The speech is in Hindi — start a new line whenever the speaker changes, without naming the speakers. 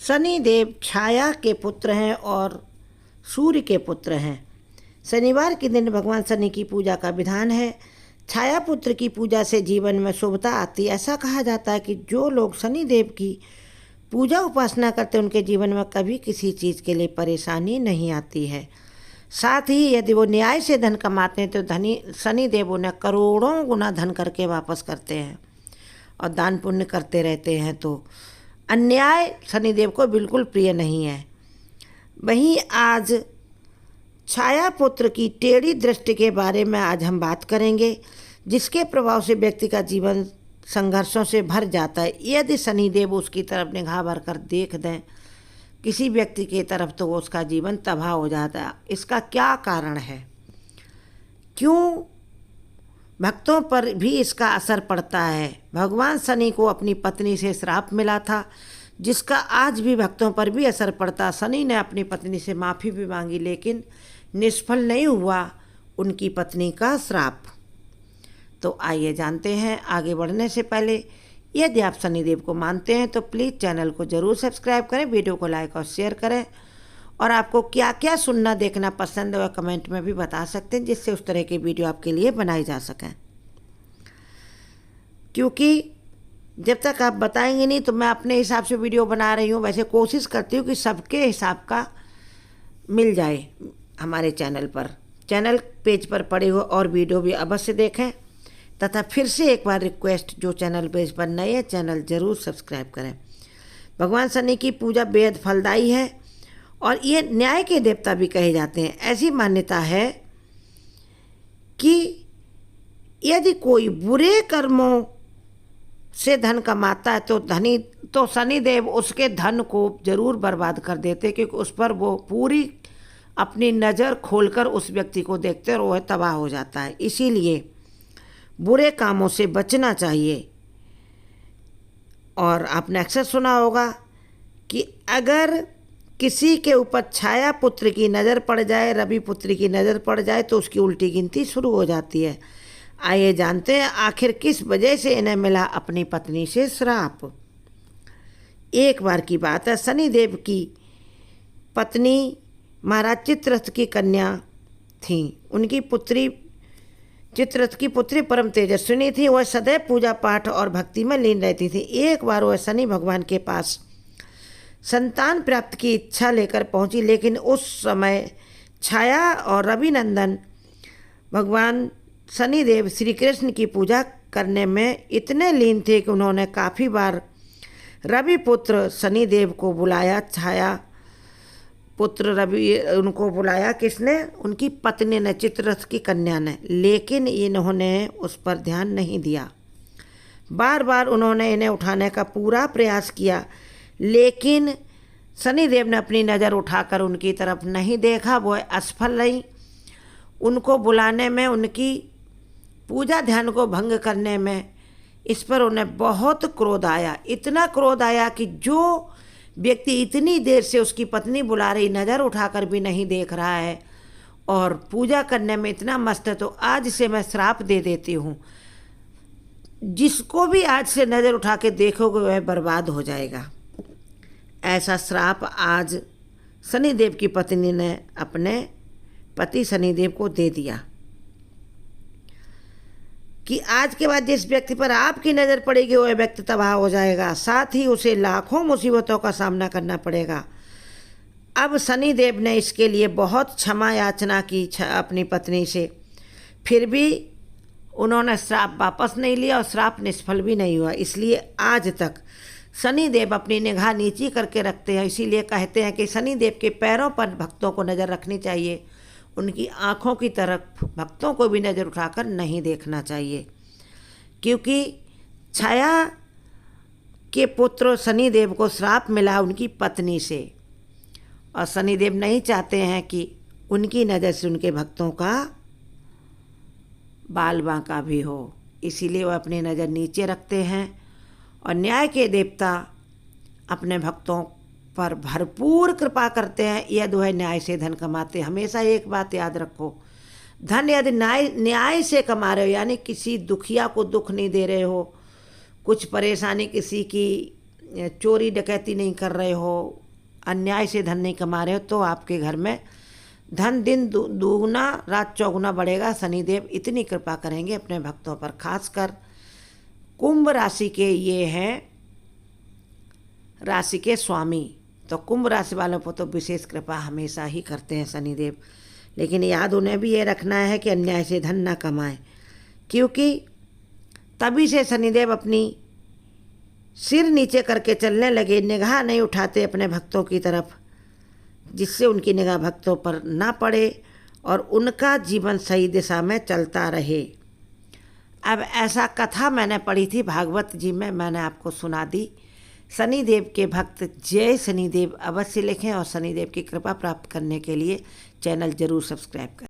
शनि देव छाया के पुत्र हैं और सूर्य के पुत्र हैं। शनिवार के दिन भगवान शनि की पूजा का विधान है। छाया पुत्र की पूजा से जीवन में शुभता आती है। ऐसा कहा जाता है कि जो लोग शनि देव की पूजा उपासना करते हैं उनके जीवन में कभी किसी चीज़ के लिए परेशानी नहीं आती है। साथ ही यदि वो न्याय से धन कमाते हैं तो धनी शनि देव उन्हें करोड़ों गुना धन करके वापस करते हैं और दान पुण्य करते रहते हैं। तो अन्याय शनिदेव को बिल्कुल प्रिय नहीं है। वहीं आज छाया पुत्र की टेढ़ी दृष्टि के बारे में आज हम बात करेंगे, जिसके प्रभाव से व्यक्ति का जीवन संघर्षों से भर जाता है। यदि शनिदेव उसकी तरफ निगाह भर कर देख दें किसी व्यक्ति की तरफ तो उसका जीवन तबाह हो जाता है। इसका क्या कारण है, क्यों भक्तों पर भी इसका असर पड़ता है? भगवान शनि को अपनी पत्नी से श्राप मिला था, जिसका आज भी भक्तों पर भी असर पड़ता। शनि ने अपनी पत्नी से माफ़ी भी मांगी लेकिन निष्फल नहीं हुआ उनकी पत्नी का श्राप। तो आइए जानते हैं। आगे बढ़ने से पहले यदि आप शनिदेव को मानते हैं तो प्लीज़ चैनल को ज़रूर सब्सक्राइब करें, वीडियो को लाइक और शेयर करें, और आपको क्या क्या सुनना देखना पसंद है वह कमेंट में भी बता सकते हैं, जिससे उस तरह की वीडियो आपके लिए बनाई जा सकें। क्योंकि जब तक आप बताएंगे नहीं तो मैं अपने हिसाब से वीडियो बना रही हूँ। वैसे कोशिश करती हूँ कि सबके हिसाब का मिल जाए हमारे चैनल पर। चैनल पेज पर पड़े हुए और वीडियो भी अवश्य देखें, तथा फिर से एक बार रिक्वेस्ट, जो चैनल पेज पर नए हैं चैनल ज़रूर सब्सक्राइब करें। भगवान शनि की पूजा बेहद फलदायी है और ये न्याय के देवता भी कहे जाते हैं। ऐसी मान्यता है कि यदि कोई बुरे कर्मों से धन कमाता है तो शनिदेव उसके धन को जरूर बर्बाद कर देते, क्योंकि उस पर वो पूरी अपनी नज़र खोलकर उस व्यक्ति को देखते और वह तबाह हो जाता है। इसीलिए बुरे कामों से बचना चाहिए। और आपने अक्सर सुना होगा कि अगर किसी के ऊपर छाया पुत्र की नज़र पड़ जाए, रवि पुत्र की नज़र पड़ जाए तो उसकी उल्टी गिनती शुरू हो जाती है। आइए जानते हैं आखिर किस वजह से इन्हें मिला अपनी पत्नी से श्राप। एक बार की बात है, शनिदेव की पत्नी महाराज चित्ररथ की कन्या थी। उनकी पुत्री चित्ररथ की पुत्री परम तेजस्विनी थी। वह सदैव पूजा पाठ और भक्ति में लीन रहती थी। एक बार वह शनि भगवान के पास संतान प्राप्त की इच्छा लेकर पहुंची, लेकिन उस समय छाया और रविनंदन भगवान शनिदेव श्री कृष्ण की पूजा करने में इतने लीन थे कि उन्होंने काफ़ी बार रवि पुत्र शनिदेव को बुलाया। छाया पुत्र रवि उनको बुलाया, किसने? उनकी पत्नी ने, चित्ररथ की कन्या ने, लेकिन इन्होंने उस पर ध्यान नहीं दिया। बार बार उन्होंने इन्हें उठाने का पूरा प्रयास किया, लेकिन शनिदेव ने अपनी नज़र उठाकर उनकी तरफ नहीं देखा। वो असफल रही। उनको बुलाने में, उनकी पूजा ध्यान को भंग करने में इस पर उन्हें बहुत क्रोध आया। इतना क्रोध आया कि जो व्यक्ति इतनी देर से उसकी पत्नी बुला रही, नज़र उठाकर भी नहीं देख रहा है और पूजा करने में इतना मस्त है, तो आज से मैं श्राप दे देती हूँ। जिसको भी आज से नज़र उठा के देखोगे वह बर्बाद हो जाएगा। ऐसा श्राप आज शनिदेव की पत्नी ने अपने पति शनिदेव को दे दिया कि आज के बाद जिस व्यक्ति पर आपकी नज़र पड़ेगी वह व्यक्ति तबाह हो जाएगा, साथ ही उसे लाखों मुसीबतों का सामना करना पड़ेगा। अब शनिदेव ने इसके लिए बहुत क्षमा याचना की अपनी पत्नी से, फिर भी उन्होंने श्राप वापस नहीं लिया और श्राप निष्फल भी नहीं हुआ। इसलिए आज तक शनिदेव अपनी निगाह नीची करके रखते हैं। इसीलिए कहते हैं कि शनिदेव के पैरों पर भक्तों को नज़र रखनी चाहिए, उनकी आँखों की तरफ भक्तों को भी नज़र उठाकर नहीं देखना चाहिए। क्योंकि छाया के पुत्र शनिदेव को श्राप मिला उनकी पत्नी से, और शनिदेव नहीं चाहते हैं कि उनकी नज़र से उनके भक्तों का बाल बांका भी हो। इसीलिए वह अपनी नज़र नीचे रखते हैं और न्याय के देवता अपने भक्तों पर भरपूर कृपा करते हैं। यदि वह न्याय से धन कमाते। हमेशा एक बात याद रखो, धन यदि न्याय से कमा रहे हो, यानी किसी दुखिया को दुख नहीं दे रहे हो, कुछ परेशानी किसी की चोरी डकैती नहीं कर रहे हो, अन्याय से धन नहीं कमा रहे हो, तो आपके घर में धन दिन दुगुना रात चौगुना बढ़ेगा। शनिदेव इतनी कृपा करेंगे अपने भक्तों पर। खासकर कुंभ राशि के ये हैं राशि के स्वामी, तो कुंभ राशि वालों पर तो विशेष कृपा हमेशा ही करते हैं शनिदेव। लेकिन याद उन्हें भी ये रखना है कि अन्याय से धन ना कमाएं, क्योंकि तभी से शनिदेव अपनी सिर नीचे करके चलने लगे, निगाह नहीं उठाते अपने भक्तों की तरफ, जिससे उनकी निगाह भक्तों पर ना पड़े और उनका जीवन सही दिशा में चलता रहे। अब ऐसा कथा मैंने पढ़ी थी भागवत जी में, मैंने आपको सुना दी। शनिदेव के भक्त जय शनिदेव अवश्य लिखें और शनिदेव की कृपा प्राप्त करने के लिए चैनल जरूर सब्सक्राइब करें।